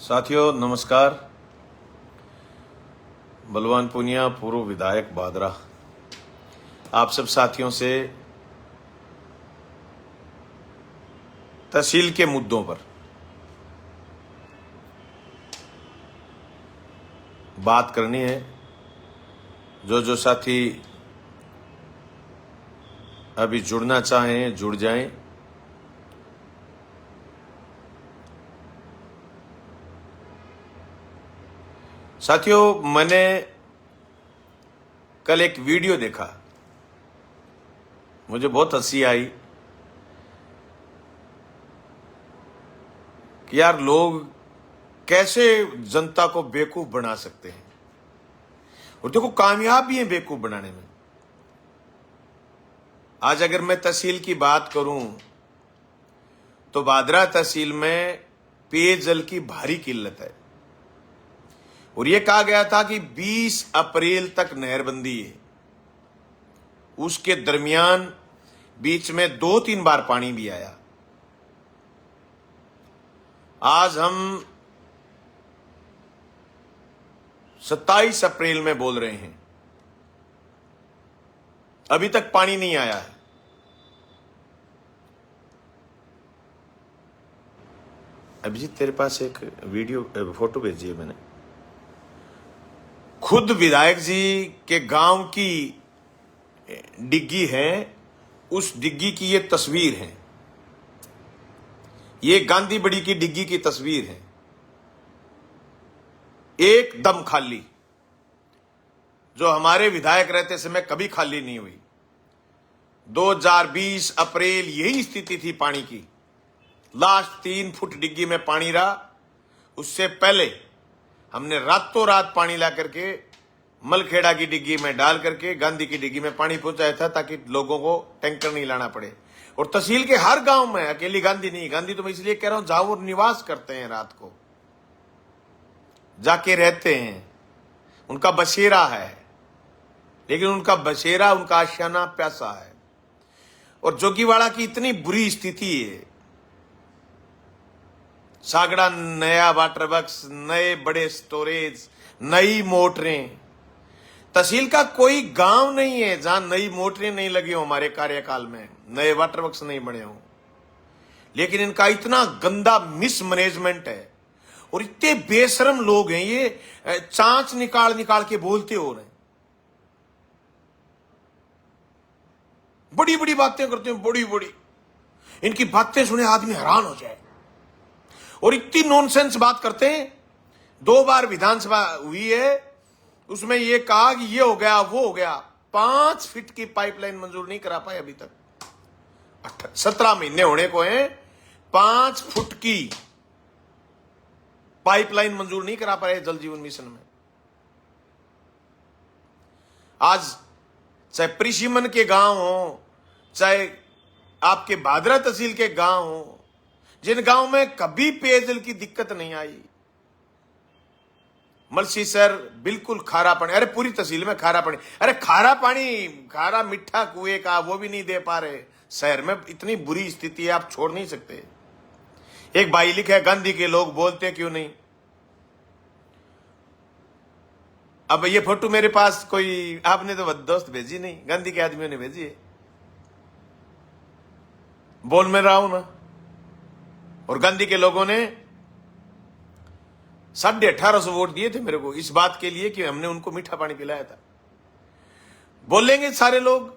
साथियों नमस्कार। बलवान पुनिया, पूर्व विधायक बादरा, आप सब साथियों से तहसील के मुद्दों पर बात करनी है। जो साथी अभी जुड़ना चाहें जुड़ जाएं। साथियों, मैंने कल एक वीडियो देखा, मुझे बहुत हंसी आई कि यार लोग कैसे जनता को बेवकूफ बना सकते हैं, और देखो कामयाब भी हैं बेवकूफ बनाने में। आज अगर मैं तहसील की बात करूं तो बादरा तहसील में पेयजल की भारी किल्लत है, और यह कहा गया था कि 20 अप्रैल तक नहरबंदी है। उसके दरमियान बीच में 2-3 बार पानी भी आया। आज हम 27 अप्रैल में बोल रहे हैं, अभी तक पानी नहीं आया है। अभिजीत, तेरे पास एक वीडियो फोटो भेजी है मैंने। खुद विधायक जी के गांव की डिग्गी है, उस डिग्गी की ये तस्वीर है। ये गांधी बड़ी की डिग्गी की तस्वीर है, एकदम खाली, जो हमारे विधायक रहते समय कभी खाली नहीं हुई। 2020 अप्रैल यही स्थिति थी पानी की। लास्ट 3 फुट डिग्गी में पानी रहा। उससे पहले हमने रातों रात पानी ला करके मलखेड़ा की डिग्गी में डाल करके गांधी की डिग्गी में पानी पहुंचाया था, ताकि लोगों को टैंकर नहीं लाना पड़े। और तहसील के हर गांव में, अकेली गांधी नहीं, गांधी तो मैं इसलिए कह रहा हूं जहां वो निवास करते हैं, रात को जाके रहते हैं, उनका बसेरा है, लेकिन उनका बसेरा, उनका आशियाना प्यासा है। और जोगीवाड़ा की इतनी बुरी स्थिति है, सागड़ा नया वाटर वर्क्स, नए बड़े स्टोरेज, नई मोटरें। तहसील का कोई गांव नहीं है जहां नई मोटरें नहीं लगी हो हमारे कार्यकाल में, नए वाटर वर्क्स नहीं बने हो। लेकिन इनका इतना गंदा मिसमैनेजमेंट है, और इतने बेशरम लोग हैं ये, चांच निकाल निकाल के बोलते हो रहे, बड़ी बड़ी बातें करते हैं, बड़ी बड़ी। इनकी बातें सुने आदमी हैरान हो जाए, और इतनी नॉनसेंस बात करते हैं। 2 बार विधानसभा हुई है, उसमें ये कहा कि ये हो गया वो हो गया। 5 फीट की पाइपलाइन मंजूर नहीं करा पाए अभी तक। 17 महीने होने को हैं, 5 फुट की पाइपलाइन मंजूर नहीं करा पाए जल जीवन मिशन में। आज चाहे परिसीमन के गांव हो, चाहे आपके बादरा तहसील के गांव हो, जिन गांव में कभी पेयजल की दिक्कत नहीं आई, मलसीसर बिल्कुल खारा पानी, अरे पूरी तहसील में खारा पानी, अरे खारा पानी, खारा मीठा कुएं का, वो भी नहीं दे पा रहे। शहर में इतनी बुरी स्थिति है, आप छोड़ नहीं सकते। एक भाई लिखा है, गांधी के लोग बोलते क्यों नहीं। अब ये फोटो मेरे पास कोई, आपने तो दोस्त भेजी नहीं, गांधी के आदमियों ने भेजी है। बोल मैं रहा हूं ना। और गांधी के लोगों ने 1850 वोट दिए थे मेरे को, इस बात के लिए कि हमने उनको मीठा पानी पिलाया था। बोलेंगे सारे लोग,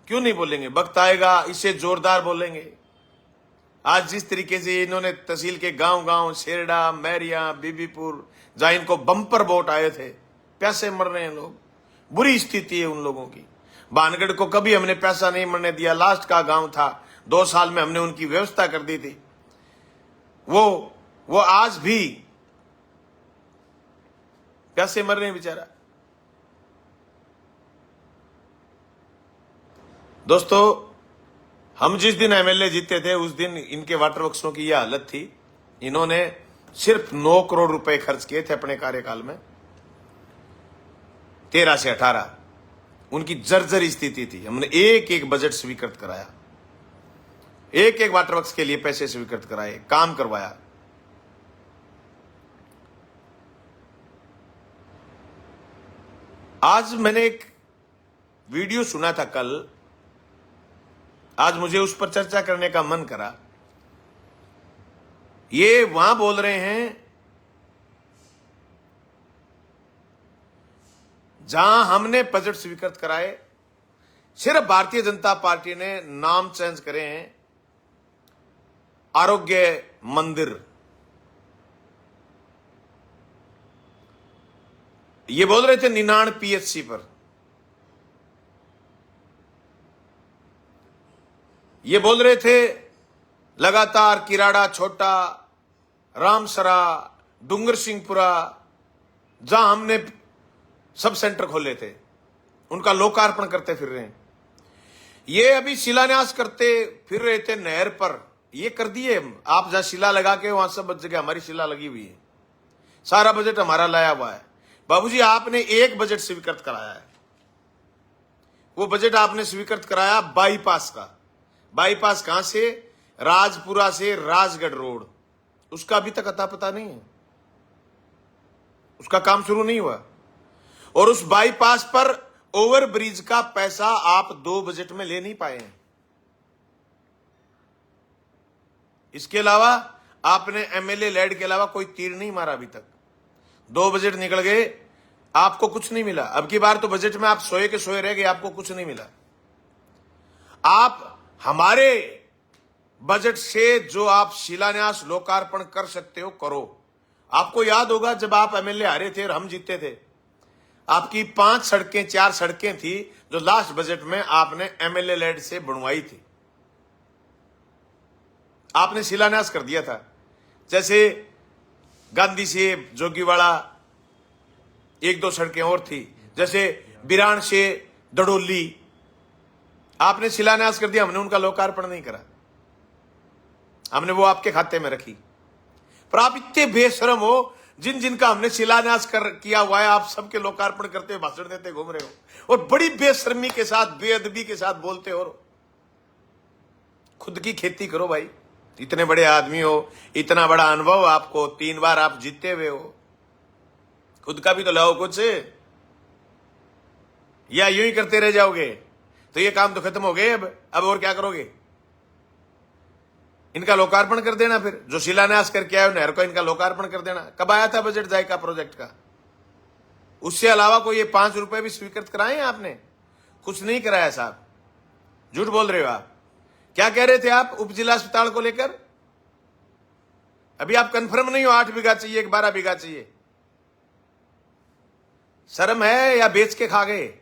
क्यों नहीं बोलेंगे, वक्त आएगा इससे जोरदार बोलेंगे। आज जिस तरीके से इन्होंने तहसील के गांव गांव, शेरडा, मैरिया, बीबीपुर, जहां इनको बंपर वोट आए थे, पैसे मर रहे हैं लोग, बुरी स्थिति है उन लोगों की। बानगढ़ को कभी हमने पैसा नहीं मरने दिया, लास्ट का गांव था, 2 साल में हमने उनकी व्यवस्था कर दी थी। वो आज भी कैसे मर रहे हैं बेचारा। दोस्तों, हम जिस दिन एमएलए जीते थे उस दिन इनके वाटर वर्क्सों की यह हालत थी। इन्होंने सिर्फ 9 करोड़ रुपए खर्च किए थे अपने कार्यकाल में, 13 से 18। उनकी जर्जर स्थिति थी। हमने एक एक बजट स्वीकृत कराया, एक एक वाटर वर्क्स के लिए पैसे स्वीकृत कराए, काम करवाया। आज मैंने एक वीडियो सुना था कल, आज मुझे उस पर चर्चा करने का मन करा। ये वहां बोल रहे हैं जहां हमने बजट स्वीकृत कराए, सिर्फ भारतीय जनता पार्टी ने नाम चेंज करे हैं आरोग्य मंदिर। ये बोल रहे थे निनाण पीएचसी पर, ये बोल रहे थे लगातार किराड़ा, छोटा, रामसरा, डूंगर सिंहपुरा, जहां हमने सब सेंटर खोले थे, उनका लोकार्पण करते फिर रहे हैं। ये अभी शिलान्यास करते फिर रहे थे नहर पर, ये कर दिए। आप जहां शिला लगा के वहां सब जगह हमारी शिला लगी हुई है, सारा बजट हमारा लाया हुआ है। बाबूजी, आपने एक बजट स्वीकृत कराया है, वो बजट आपने स्वीकृत कराया बाईपास का। बाईपास कहां से? राजपुरा से राजगढ़ रोड, उसका अभी तक अता पता नहीं है, उसका काम शुरू नहीं हुआ। और उस बाईपास पर ओवरब्रिज का पैसा आप 2 बजट में ले नहीं पाए हैं। इसके अलावा आपने एमएलए लैड के अलावा कोई तीर नहीं मारा अभी तक। 2 बजट निकल गए, आपको कुछ नहीं मिला। अब की बार तो बजट में आप सोए के सोए रह गए, आपको कुछ नहीं मिला। आप हमारे बजट से जो आप शिलान्यास लोकार्पण कर सकते हो करो। आपको याद होगा जब आप एमएलए हारे थे और हम जीते थे, आपकी 5 सड़कें 4 सड़कें थी जो लास्ट बजट में आपने एमएलए लैड से बनवाई थी, आपने शिलान्यास कर दिया था। जैसे गांधी से जोगीवाड़ा, 1-2 सड़कें और थी, जैसे बिरान से दड़ोली, आपने शिलान्यास कर दिया, हमने उनका लोकार्पण नहीं करा, हमने वो आपके खाते में रखी। पर आप इतने बेशरम हो, जिन जिनका हमने शिलान्यास किया हुआ है, आप सबके लोकार्पण करते हुए भाषण देते घूम रहे हो और बड़ी बेशर्मी के साथ, बेअदबी के साथ बोलते हो। खुद की खेती करो भाई, इतने बड़े आदमी हो, इतना बड़ा अनुभव आपको, 3 बार आप जीते हुए हो, खुद का भी तो लाओ कुछ। या यूं ही करते रह जाओगे तो ये काम तो खत्म हो गए। अब और क्या करोगे? इनका लोकार्पण कर देना, फिर जो शिलान्यास करके आए नहर को इनका लोकार्पण कर देना। कब आया था बजट जायका प्रोजेक्ट का? उससे अलावा कोई ये 5 रुपए भी स्वीकृत कराए हैं आपने? कुछ नहीं कराया साहब, झूठ बोल रहे हो आप। क्या कह रहे थे आप उप जिला अस्पताल को लेकर? अभी आप कंफर्म नहीं हो 8 बीघा चाहिए कि 12 बीघा चाहिए। शर्म है या बेच के खा गए?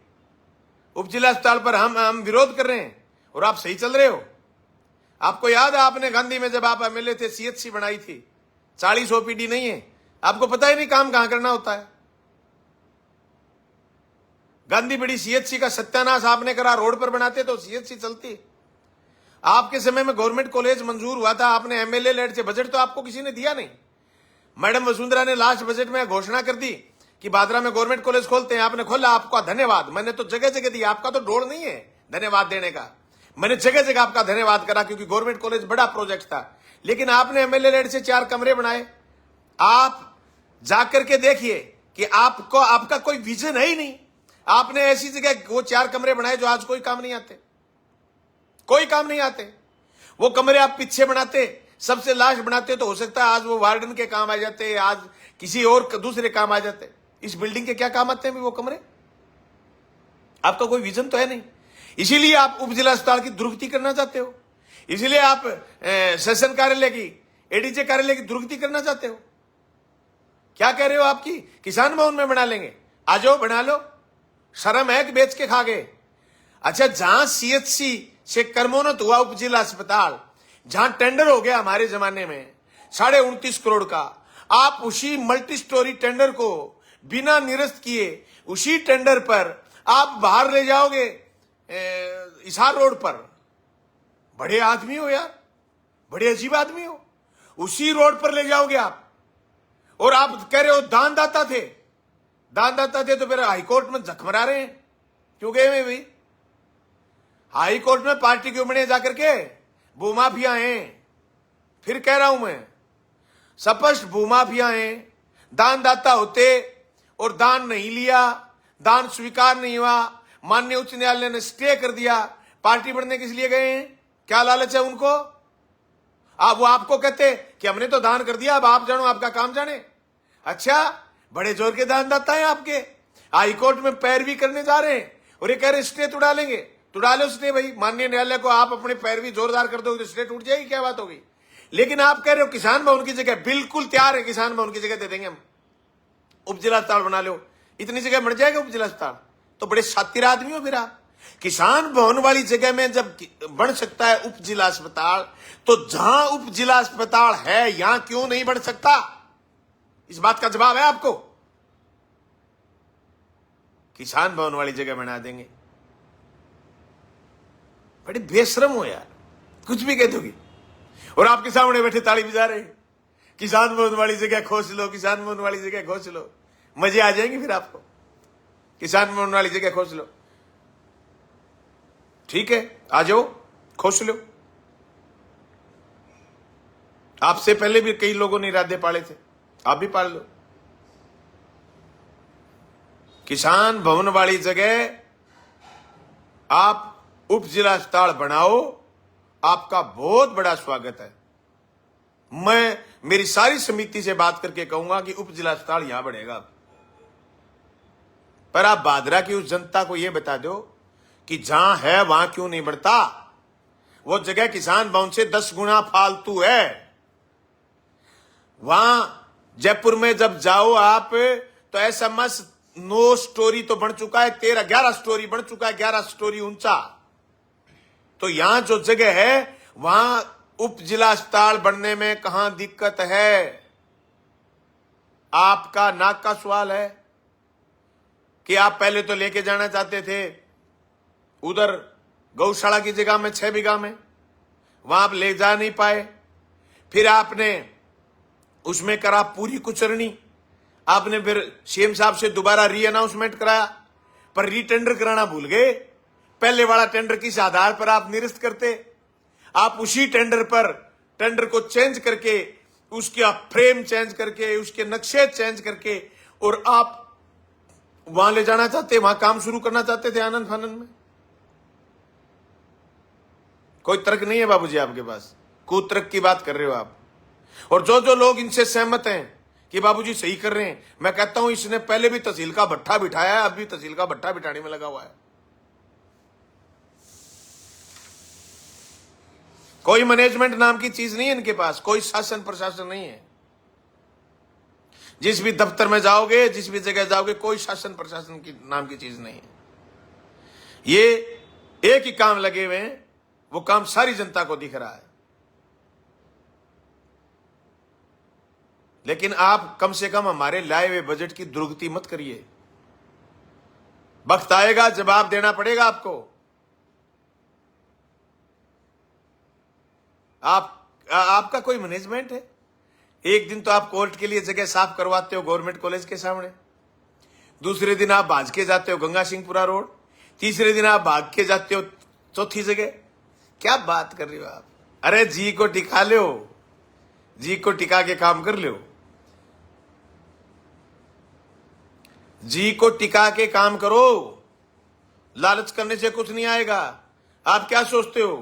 उप जिला अस्पताल पर हम विरोध कर रहे हैं और आप सही चल रहे हो। आपको याद है आपने गांधी में जब आप एमएलए थे सीएचसी बनाई थी, 40 ओपीडी नहीं है, आपको पता ही नहीं काम कहां करना होता है। गांधी बड़ी सीएचसी का सत्यानाश आपने करा, रोड पर बनाते तो सीएचसी चलती। आपके समय में गवर्नमेंट कॉलेज मंजूर हुआ था, आपने एमएलए लेड से, बजट तो आपको किसी ने दिया नहीं। मैडम वसुंधरा ने लास्ट बजट में घोषणा कर दी कि बादरा में गवर्नमेंट कॉलेज खोलते हैं, आपने खोला, आपका धन्यवाद। मैंने तो जगह जगह दिया, आपका तो डोर नहीं है धन्यवाद देने का। मैंने जगह जगह आपका धन्यवाद करा क्योंकि गवर्नमेंट कॉलेज बड़ा प्रोजेक्ट था। लेकिन आपने एमएलए लेड से 4 कमरे बनाए। आप जाकर के देखिए कि आपको, आपका कोई विजन है ही नहीं। आपने ऐसी जगह वो 4 कमरे बनाए जो आज कोई काम नहीं आते, कोई काम नहीं आते। वो कमरे आप पीछे बनाते, सबसे लास्ट बनाते तो हो सकता है आज वो वार्डन के काम आ जाते, आज किसी और दूसरे काम आ जाते। इस बिल्डिंग के क्या काम आते हैं वो कमरे? आपका कोई विजन तो है नहीं। इसीलिए आप उप जिला अस्पताल की दुर्गति करना चाहते हो, इसीलिए आप सेशन कार्यालय की, एडीजे कार्यालय की दुर्गति करना चाहते हो। क्या कह रहे हो? आपकी किसान भवन में बना लेंगे, आ जाओ बना लो। शर्म है कि बेच के खा गए। अच्छा, जहां सीएचसी से कर्मोन्नत हुआ उप जिला अस्पताल, जहां टेंडर हो गया हमारे जमाने में 29.5 करोड़ का, आप उसी मल्टी स्टोरी टेंडर को बिना निरस्त किए, उसी टेंडर पर आप बाहर ले जाओगे हिसार रोड पर। बड़े आदमी हो यार, बड़े अजीब आदमी हो। उसी रोड पर ले जाओगे आप, और आप कह रहे हो दानदाता थे, दानदाता थे तो फिर हाईकोर्ट में झकमरा रहे हैं। क्यों गए में भाई? हाईकोर्ट में पार्टी क्यों बने जाकर के? भूमाफिया हैं। फिर कह रहा हूं मैं, स्पष्ट भूमाफिया हैं। दानदाता होते और दान नहीं लिया, दान स्वीकार नहीं हुआ, माननीय उच्च न्यायालय ने स्टे कर दिया। पार्टी बढ़ने किस लिए गए हैं? क्या लालच है उनको? अब वो आपको कहते कि हमने तो दान कर दिया, अब आप जानो, आपका काम जाने। अच्छा, बड़े जोर के दानदाता है आपके, हाईकोर्ट में पैरवी करने जा रहे हैं और ये कह रहे स्टे तुड़ा लेंगे। तुड़ा लो स्टे भाई, माननीय न्यायालय को आप अपने पैरवी जोरदार कर दोगे तो स्टे टूट जाएगी, क्या बात होगी। लेकिन आप कह रहे हो किसान भवन की जगह, बिल्कुल तैयार है, किसान भवन की जगह दे देंगे हम, उप जिला अस्पताल बना लो, इतनी जगह बन जाएगा उप जिला अस्पताल। तो बड़े शातिर आदमी हो फिर आप। किसान भवन वाली जगह में जब बन सकता है उप जिला अस्पताल, तो जहां उप जिला अस्पताल है यहां क्यों नहीं बन सकता? इस बात का जवाब है आपको। किसान भवन वाली जगह बना देंगे। बड़े बेशरम हो यार, कुछ भी कह दोगे और आपके सामने बैठे ताली बजा रहे हैं। किसान भवन वाली जगह खोज लो, किसान भवन वाली जगह खोज लो, मजे आ जाएंगे फिर आपको। किसान भवन वाली जगह खोज लो, ठीक है, आ जाओ, खोज लो। आपसे पहले भी कई लोगों ने इरादे पाले थे, आप भी पाल लो। किसान भवन वाली जगह आप उप जिला अस्पताल बनाओ, आपका बहुत बड़ा स्वागत है। मैं मेरी सारी समिति से बात करके कहूंगा कि उप जिला अस्पताल यहां बढ़ेगा। पर आप बादरा की उस जनता को यह बता दो कि जहां है वहां क्यों नहीं बढ़ता। वो जगह किसान भवन से 10 गुना फालतू है। वहां जयपुर में जब जाओ आप तो SMS 9 स्टोरी तो बन चुका है, 11 स्टोरी बन चुका है, 11 स्टोरी ऊंचा। तो यहां जो जगह है वहां उप जिला अस्पताल बनने में कहां दिक्कत है? आपका नाक का सवाल है कि आप पहले तो लेके जाना चाहते थे उधर गौशाला की जगह में 6 बीघा में, वहां आप ले जा नहीं पाए। फिर आपने उसमें करा पूरी कुचरनी। आपने फिर सीएम साहब से दोबारा री अनाउंसमेंट कराया, पर री टेंडर कराना भूल गए। पहले वाला टेंडर किस आधार पर आप निरस्त करते? आप उसी टेंडर पर टेंडर को चेंज करके, उसके आप फ्रेम चेंज करके, उसके नक्शे चेंज करके, और आप वहां ले जाना चाहते, वहां काम शुरू करना चाहते थे आनंद फानंद में। कोई तर्क नहीं है बाबूजी आपके पास, कुतर्क की बात कर रहे हो आप। और जो लोग इनसे सहमत हैं कि बाबूजी सही कर रहे हैं, मैं कहता हूं इसने पहले भी तहसील का भट्ठा बिठाया है, अब भी तहसील का भट्ठा बिठाने में लगा हुआ है। कोई मैनेजमेंट नाम की चीज नहीं है इनके पास, कोई शासन प्रशासन नहीं है। जिस भी दफ्तर में जाओगे, जिस भी जगह जाओगे, कोई शासन प्रशासन की नाम की चीज नहीं है। ये एक ही काम लगे हुए हैं, वो काम सारी जनता को दिख रहा है। लेकिन आप कम से कम हमारे लाए हुए बजट की दुर्गति मत करिए। वक्त आएगा, जवाब देना पड़ेगा आपको। आपका कोई मैनेजमेंट है? एक दिन तो आप कोर्ट के लिए जगह साफ करवाते हो गवर्नमेंट कॉलेज के सामने, दूसरे दिन आप भाज के जाते हो गंगा सिंहपुरा रोड, तीसरे दिन आप भाग के जाते हो चौथी जगह। क्या बात कर रहे हो आप? अरे जी को टिका लो, जी को टिका के काम कर लो, जी को टिका के काम करो। लालच करने से कुछ नहीं आएगा। आप क्या सोचते हो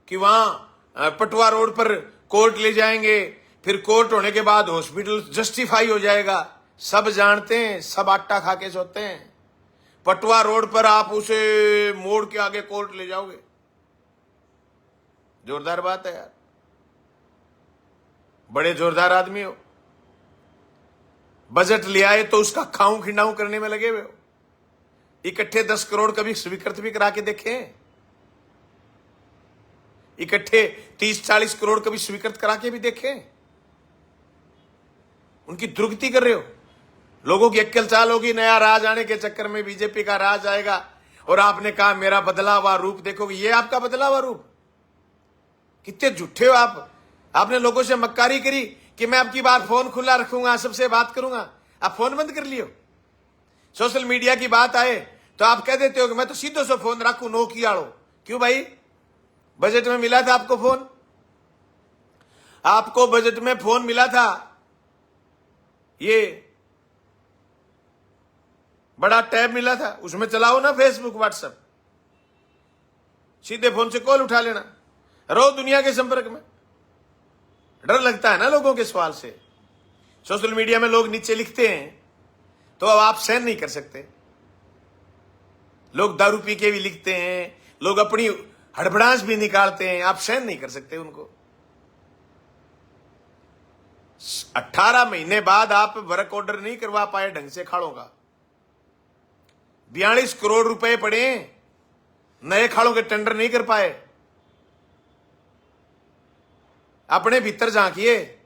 कि वहां पटवा रोड पर कोर्ट ले जाएंगे, फिर कोर्ट होने के बाद हॉस्पिटल जस्टिफाई हो जाएगा? सब जानते हैं, सब आटा खा के सोते हैं। पटवा रोड पर आप उसे मोड़ के आगे कोर्ट ले जाओगे? जोरदार बात है यार, बड़े जोरदार आदमी हो। बजट ले आए तो उसका खाऊं खिंडाऊं करने में लगे हुए हो। इकट्ठे 10 करोड़ कभी स्वीकृत भी करा के देखें? इकट्ठे 30-40 करोड़ कभी स्वीकृत करा के भी देखें? उनकी दुर्गति कर रहे हो। लोगों की अक्ल चाल होगी, नया राज आने के चक्कर में बीजेपी का राज आएगा और आपने कहा मेरा बदला हुआ रूप देखोगे। ये आपका बदला हुआ रूप? कितने झूठे हो आप। आपने लोगों से मक्कारी करी कि मैं आपकी बार फोन खुला रखूंगा, सबसे बात करूंगा। आप फोन बंद कर लियो। सोशल मीडिया की बात आए तो आप कह देते हो कि मैं तो सीधो से फोन रखू, नोकियाड़ो। क्यों भाई? बजट में मिला था आपको फोन? आपको बजट में फोन मिला था। ये बड़ा टैब मिला था, उसमें चलाओ ना फेसबुक व्हाट्सएप, सीधे फोन से कॉल उठा लेना, रहो दुनिया के संपर्क में। डर लगता है ना लोगों के सवाल से। सोशल मीडिया में लोग नीचे लिखते हैं तो अब आप सहन नहीं कर सकते। लोग दारू पी के भी लिखते हैं, लोग अपनी हड़बड़ाहट भी निकालते हैं, आप सहन नहीं कर सकते उनको। 18 महीने बाद आप वर्क ऑर्डर नहीं करवा पाए ढंग से खाड़ों का। 42 करोड़ रुपए पड़े, नए खाड़ों के टेंडर नहीं कर पाए। अपने भीतर झांकिए,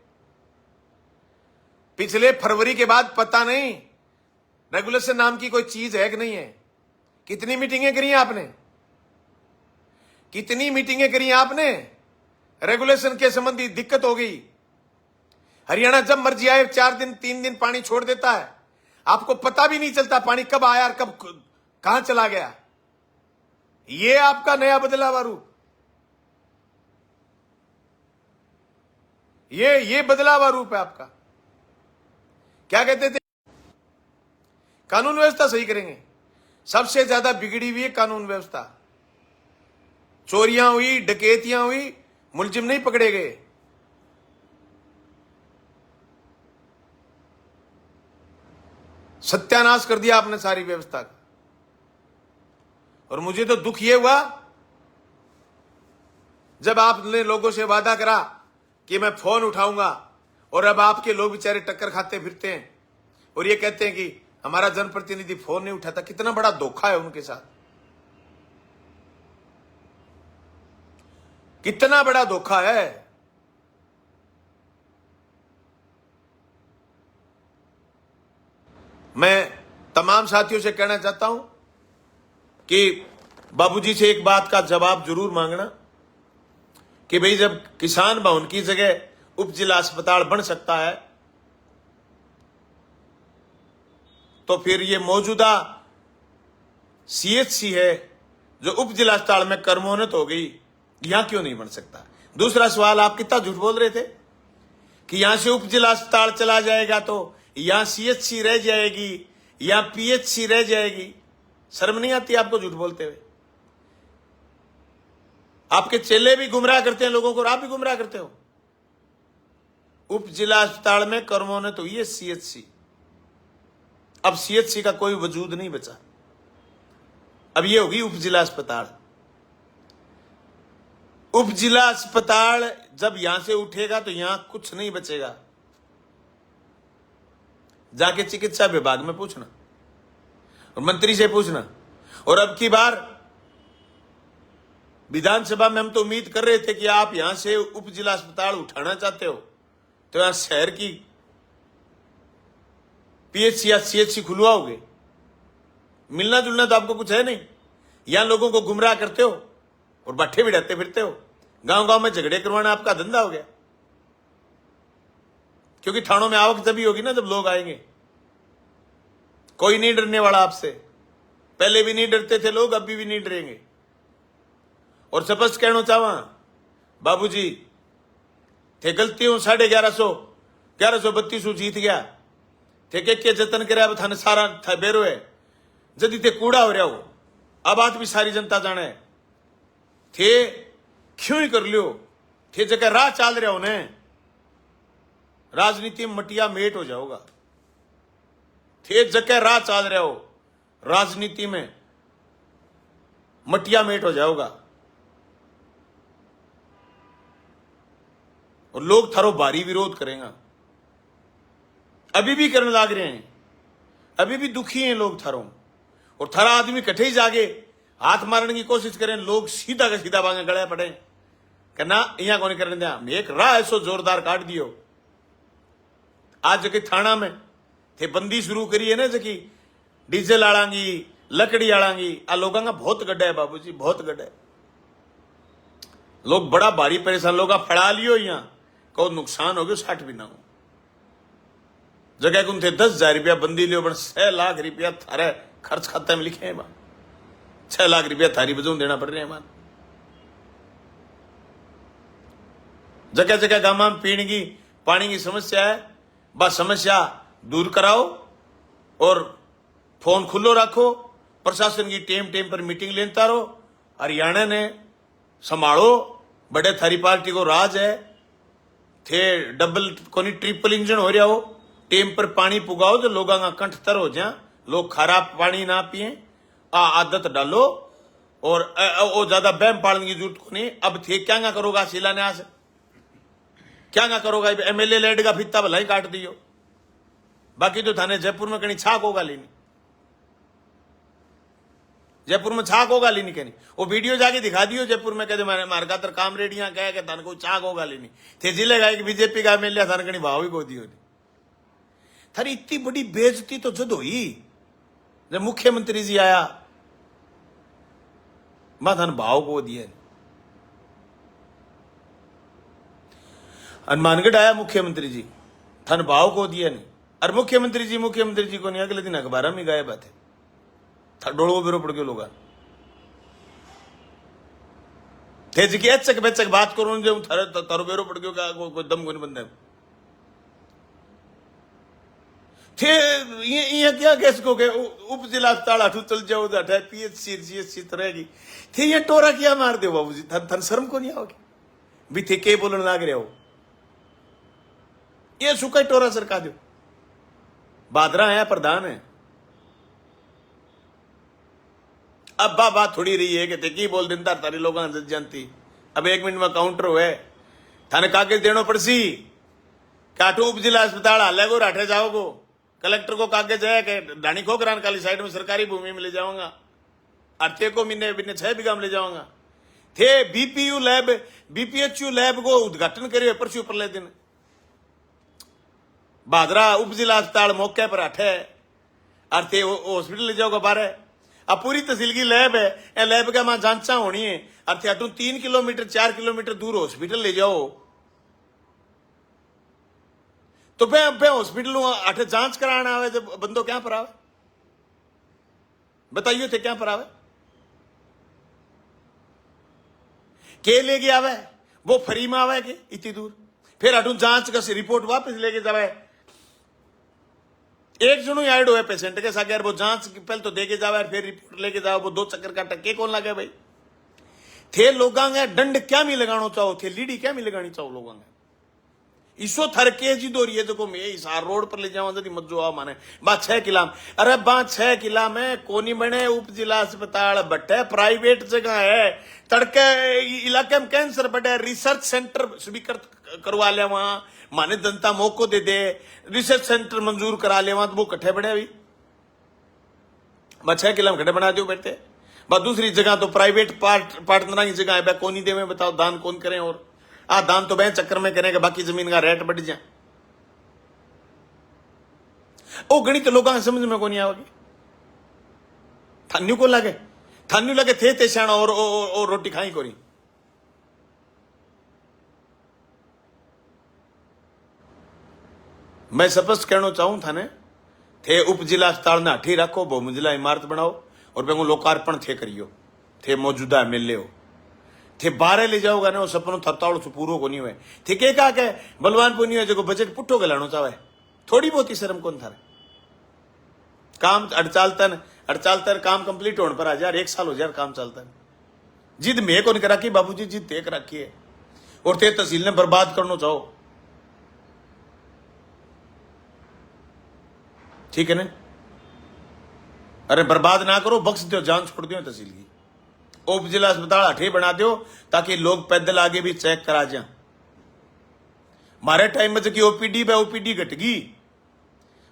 पिछले फरवरी के बाद पता नहीं रेगुलेशन नाम की कोई चीज है कि नहीं है। कितनी मीटिंगें करी आपने, कितनी मीटिंगें करी आपने, रेगुलेशन के संबंधी दिक्कत हो गई। हरियाणा जब मर्जी आए 4 दिन 3 दिन पानी छोड़ देता है, आपको पता भी नहीं चलता पानी कब आया और कब कहां चला गया। ये आपका नया बदलाव रूप, ये बदलाव रूप है आपका। क्या कहते थे, कानून व्यवस्था सही करेंगे। सबसे ज्यादा बिगड़ी हुई है कानून व्यवस्था। चोरियां हुई, डकैतियां हुई, मुलजिम नहीं पकड़े गए। सत्यानाश कर दिया आपने सारी व्यवस्था का। और मुझे तो दुख ये हुआ जब आपने लोगों से वादा करा कि मैं फोन उठाऊंगा, और अब आपके लोग बेचारे टक्कर खाते फिरते हैं और ये कहते हैं कि हमारा जनप्रतिनिधि फोन नहीं उठाता। कितना बड़ा धोखा है उनके साथ, कितना बड़ा धोखा है। मैं तमाम साथियों से कहना चाहता हूं कि बाबूजी से एक बात का जवाब जरूर मांगना कि भाई जब किसान भवन की जगह उप जिला अस्पताल बन सकता है तो फिर ये मौजूदा सीएचसी है जो उप जिला अस्पताल में कर्मोन्नत हो गई, यहां क्यों नहीं बन सकता। दूसरा सवाल, आप कितना झूठ बोल रहे थे कि यहां से उप जिला अस्पताल चला जाएगा तो यहां सीएचसी रह जाएगी, यहां पीएचसी रह जाएगी। शर्म नहीं आती आपको झूठ बोलते हुए। आपके चेले भी गुमराह करते हैं लोगों को और आप भी गुमराह करते हो। उप जिला अस्पताल में कर्मोन्नत हुई है सीएचसी, अब सीएचसी का कोई वजूद नहीं बचा, अब ये होगी उप जिला अस्पताल। उप जिला अस्पताल जब यहां से उठेगा तो यहां कुछ नहीं बचेगा। जाके चिकित्सा विभाग में पूछना और मंत्री से पूछना। और अब की बार विधानसभा में हम तो उम्मीद कर रहे थे कि आप यहां से उप जिला अस्पताल उठाना चाहते हो तो यहां शहर की पीएचसी या सीएचसी खुलवाओगे। मिलना जुलना तो आपको कुछ है नहीं, यहां लोगों को गुमराह करते हो और बाठे बिठाते फिरते हो। गांव गांव में झगड़े करवाना आपका धंधा हो गया, क्योंकि थानों में आवक तभी होगी ना जब लोग आएंगे। कोई नहीं डरने वाला आपसे, पहले भी नहीं डरते थे लोग, अभी भी नहीं डरेंगे। और स्पष्ट कहना चाहवा बाबूजी थे गलती हूं 1150 जीत गया थे के जतन कराया थाने सारा था बेरो है जदी थे कूड़ा हो रहा हो। अब बात भी सारी जनता जाने थे क्यों ही कर लियो थे जगह राह चाल रहा हो ने राजनीति में मटिया मेट हो जाओगा। थे जगह राह चाल रहा हो राजनीति में मटिया मेट हो जाओगा। और लोग थारो भारी विरोध करेंगे, अभी भी करने लग रहे हैं, अभी भी दुखी हैं लोग थारों। और थारा आदमी कट्ठे ही जागे हाथ मारने की कोशिश करें, लोग सीधा का सीधा भागे गले पड़े कहना यहां कौन करने दिया। एक राह ऐसो जोरदार काट दियो। आज जबकि थाना में थे बंदी शुरू करी है ना, जबकि डीजल आड़ांगी लकड़ी आड़ांगी, आ लोगों का बहुत गड्ढा है बाबूजी, बहुत गड्ढा है। लोग बड़ा भारी परेशान, लोग फड़ा लियो यहां को नुकसान हो गया 60 भी ना हो जगह कुन थे 10,000 रुपया बंदी लियो, बन 6 लाख रुपया थारे खर्च खाते में लिखे हैं। 6 लाख रुपया थारी बजून देना पड़ रहे हैं। जगह जगह गांव में पीने की पानी की समस्या है, बस समस्या दूर कराओ और फोन खुलो रखो, प्रशासन की टेम टेम पर मीटिंग लेता रहो। हरियाणा ने संभालो, बड़े थारी पार्टी को राज है, थे डबल कोनी ट्रिपल इंजन हो रहा हो, टेम पर पानी पुगाओ जो लोगों का कंठ तर हो जा, लोग खराब पानी ना पिए, आदत डालो और ज्यादा बहम पालने की जरूरत को नहीं। अब थे क्या करोगा शिलान्यास, क्या करोगा, एमएलए लेड का फित्ता भला ही काट दियो, बाकी तो थाने जयपुर में कहीं छाक होगा लेनी, जयपुर में छाक होगा लेनी कहनी, वो वीडियो जाके दिखा दियो जयपुर में, कहते मारे खातर काम रेडियां कह के थाने को छाक होगा लेनी थे, जिले का एक बीजेपी का एमएलए थाने कहीं भाव ही को दियो नहीं। थारी इतनी बड़ी बेइज्जती तो जद हुई जब मुख्यमंत्री जी आया, मैं थाने भाव को दिया। हनुमानगढ़ आया मुख्यमंत्री जी, थाने भाव को दिया नहीं, और मुख्यमंत्री जी को नहीं, अगले दिन अखबार में गायब थे, डोड़ो बेरो पड़ गयो लोग थे जी की एचक बेचक बात करो जो थारो बेरो पड़ गयो का कोई दम को नहीं बंदा थे। ये क्या केस को के उप जिला अस्पताल आठू चल जाओ, पीएचसी जीएचसी रहेगी थे, ये टोरा क्या मार दो बाबू जी, थन शर्म को नहीं आओगे भी थे के बोलने लाग रहे हो, ये सुखा टोरा सरका दो। बादरा है प्रधान है, अब बात थोड़ी रही है कि की बोल दिन तारी लोगों ने जानती। अब 1 मिनट में काउंटर हुए, थाने कागज देनो पड़सी, काठू उप जिला अस्पताल हालेगो राठे जाओगो, कलेक्टर को कागज है कि ढाणी खोकरान काली साइड में सरकारी भूमि में ले जाऊंगा, अर्थे को मिने 6 बीघा में ले जाऊंगा। थे बीपीयू लैब बीपीएचयू लैब को उद्घाटन करिए परसों परले दिन, भादरा उप जिला अस्पताल मौके पर आठे अर्थे हॉस्पिटल ले जाओगे बारे। अब पूरी तहसील की लैब है, लैब का वहां जांचा होनी है, अर्थे अटू 3 किलोमीटर 4 किलोमीटर दूर हॉस्पिटल ले जाओ, तो बे हॉस्पिटल अठे जांच कराना आवे जब बंदो क्या पर आवे, बताइयो थे क्या पर आवे, के लेके आवे, वो फ्री में आवे के इतनी दूर, फिर अटू जांच का रिपोर्ट वापस लेके जावे। एक जनो ऐड हुए पेशेंट के साथ, वो जांच पहले तो देके जावे फिर रिपोर्ट लेके जाओ, वो 2 चक्कर का टक्के कौन लगे भाई। थे लोगों ने दंड क्या मी लगाना चाहो, थे लीडी क्या मी लगानी चाहो लोगों ने, इसो थरके जी दो रही है देखो, मैं इसार रोड पर ले जाऊं जल्दी मत जो आओ माने बात 6 किला, अरे बात 6 किला में कोनी बने उप जिला अस्पताल बटे प्राइवेट जगह है, तड़के इलाके में कैंसर बटे रिसर्च सेंटर स्वीकृत करवा ले, वहां माने जनता मौको दे दे, रिसर्च सेंटर मंजूर करा ले, वहां तो वो कट्ठे बने अभी 6 किला में कट्ठे बना दो बैठे। बस दूसरी जगह तो प्राइवेट पार्टनर की जगह है, कोनी दे में बताओ दान कौन करें, और दान तो बहन चक्कर में करेंगे, बाकी जमीन का रेट बढ़ जाए, ओ गणित लोगों समझ में को नहीं आओगे। थान्यू को लगे, थान्यू लगे थे तेशाण और रोटी खाई कोरी। मैं स्पष्ट कहना चाहूं थाने, थे उप जिला अस्पताल ने हठी रखो, बहुमंजिला इमारत बनाओ और बेगो लोकार्पण थे करियो, थे मौजूदा एमएलए हो, थे बारे ले जाओगा ना वो सपनों थरताड़ो से पूरो को नहीं हुए, थे के का के बलवानपुर नहीं हुए जो बजट पुट्ठो के लानो चाहे, थोड़ी बहुत ही शर्म कौन थारे, काम अड़चालतन काम कंप्लीट होने पर आ जा, 1 साल हो जाए काम चलता है, जिद मैं कौन करा की बाबूजी जिद देख रखी है, और थे तहसील ने बर्बाद करना चाहो, ठीक है ना, अरे बर्बाद ना करो, बख्श दो, जान छोड़ दो तहसील की, उप जिला अस्पताल हठी बना दो ताकि लोग पैदल आगे भी चेक करा जाए। मारे टाइम में जबकि ओपीडी घट गई,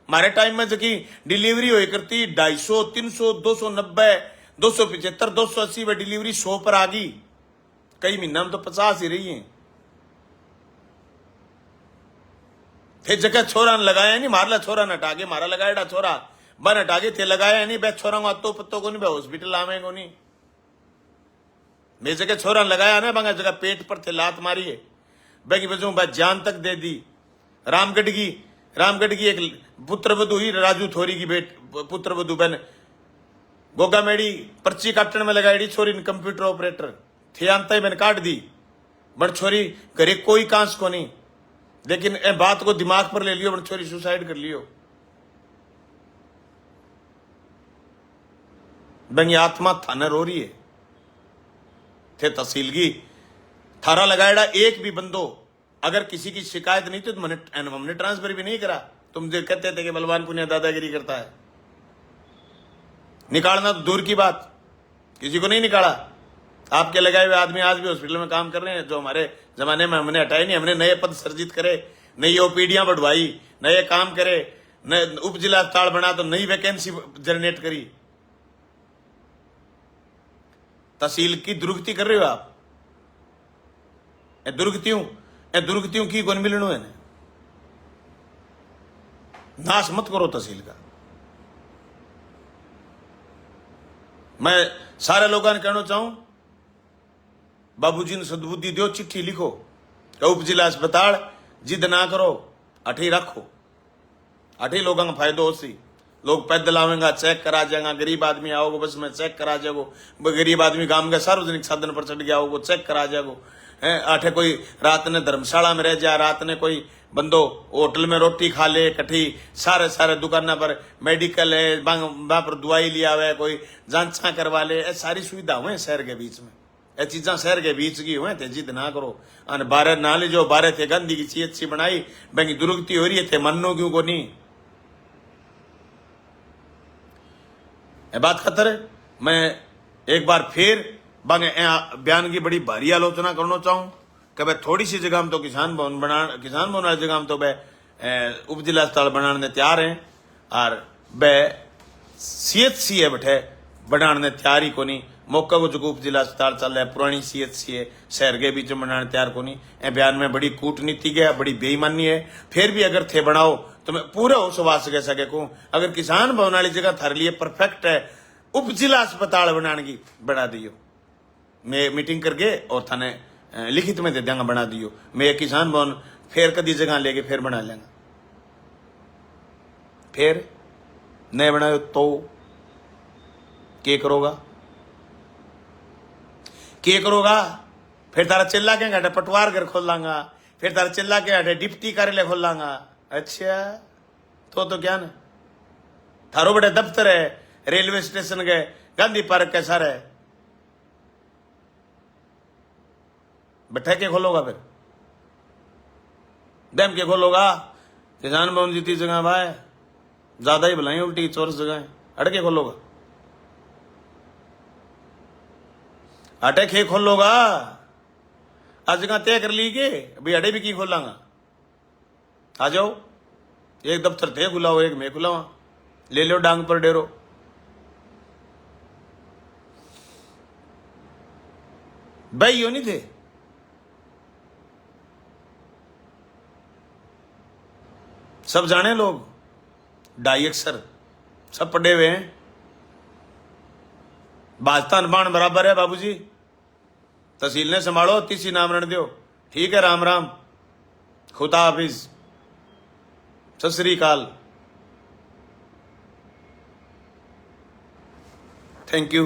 मारे टाइम में जबकि डिलीवरी हो करती 250 300 290 275 280 में डिलीवरी 100 पर आ गई, कई महीना में तो 50 ही रही है। थे जगह छोरा ने लगाया नहीं, मारला छोरा ने हटा के, मारा लगाया छोरा बन हटा के, थे लगाया नहीं, बे छोरा को पत्तों को नहीं, बे हॉस्पिटल आवे को नहीं, मेरी जगह छोरा लगाया ना, बंगा जगह पेट पर थे लात मारी है, बेगी बजू बात जान तक दे दी। रामगढ़ की एक पुत्र वधु ही राजू थोरी की पुत्र वधु बहन गोगा मेड़ी पर्ची काटने में लगाई छोरी ने, कंप्यूटर ऑपरेटर थे, आंता ही मैंने काट दी, बड़ छोरी घरे कोई कांस को नहीं, लेकिन ए बात को दिमाग पर ले लियो, बड़ छोरी सुसाइड कर लियो। बंगी आत्मा थाने रो रही है थे तहसील की थारा लगाएड़ा एक भी बंदो अगर किसी की शिकायत नहीं थी तो हमने ट्रांसफर भी नहीं करा। तुम जो कहते थे कि बलवान पुनिया दादागिरी करता है, निकालना तो दूर की बात, किसी को नहीं निकाला। आपके लगाए हुए आदमी आज भी हॉस्पिटल में काम कर रहे हैं, जो हमारे जमाने में हमने हटाए नहीं। हमने नए पद सर्जित करे, नई ओपीडियां बढ़वाई, नए काम करे, नए उप जिला अस्पताल बना तो नई वैकेंसी जनरेट करी। तहसील की दुर्गति कर रहे हो आप। दुर्गतियों की कौन मिलनो है, नाश मत करो तहसील का। मैं सारे लोगों ने कहना चाहूं, बाबूजी ने सद्बुद्धि दो, चिट्ठी लिखो, उप जिला अस्पताल जिद ना करो, अठी रखो, अठी लोगों का फायदा हो सी। लोग पैदल आवेंगे, चेक करा जाएगा, गरीब आदमी आओगे बस में चेक करा जाएगो, गरीब आदमी गांव के सार्वजनिक साधन पर चढ़ गया होगा चेक करा जाएगो। आठे कोई रात ने धर्मशाला में रह जा, रात ने कोई बंदो होटल में रोटी खा ले कठी, सारे दुकाना पर मेडिकल है, वहां पर दवाई लिया हुआ है, कोई जांचा करवा ले, सारी सुविधा हुए शहर के बीच में। ये चीजा शहर के बीच की हुए थे, जिद ना करो। और बारह ना ले जो बारह थे गांधी की चीज अच्छी बनाई, बंगी दुर्गति हो रही है थे, मनो क्यों को नहीं। बात खतर है। मैं एक बार फिर बयान की बड़ी भारी आलोचना करना चाहूं कि भाई थोड़ी सी जगह में तो किसान भवन वाली जगह में तो वह उप जिला अस्पताल बनाने तैयार हैं, और वह CHC है बैठे बनाने तैयार ही को नहीं। मौका को जो उप जिला अस्पताल चल रहा है, पुरानी CHC है, शहर के बीच में बनाने तैयार को नहीं। बयान में बड़ी कूटनीति है, बड़ी बेईमानी है। फिर भी अगर थे बनाओ तो मैं पूरा विश्वास कह सके कहूं, अगर किसान भवन वाली जगह थारे लिए परफेक्ट है, उप जिला अस्पताल बनाने की बना दियो। मैं मीटिंग करके और थाने लिखित में दे देंगे, बना दियो। मैं किसान भवन फिर कदी जगह लेके फिर बना लेंगे। फिर नहीं बनायो तो क्या करोगा? फिर तारा चिल्ला के हटे पटवार घर खोल लांगा, फिर तारा चिल्ला के हटे डिप्टी कार्यालय खोल लांगा। अच्छा तो क्या ना, थारो बड़े दफ्तर है, रेलवे स्टेशन के, गांधी पार्क के सारे बैठे के खोलोगा? फिर डैम के खोलोगा? किसान भवन जीती जगह भाई ज्यादा ही भलाई उल्टी चौरस जगह अड़के खोलोगा? अटे खे खोलोगा? आज जगह तय कर ली के भाई अड़े भी की खोलांगा। आ जाओ, एक दफ्तर थे खुलाओ, एक मैं खुलावा, ले लो डांग पर डेरो। भाई यो नहीं थे, सब जाने लोग, डाई अक्षर सब पढ़े हुए हैं। भाजपा अनुमान बराबर है बाबूजी। तहसील ने संभालो, तीसरी नाम रण दो। ठीक है, राम राम, खुदा हाफिज, सत श्री अकाल, थैंक यू।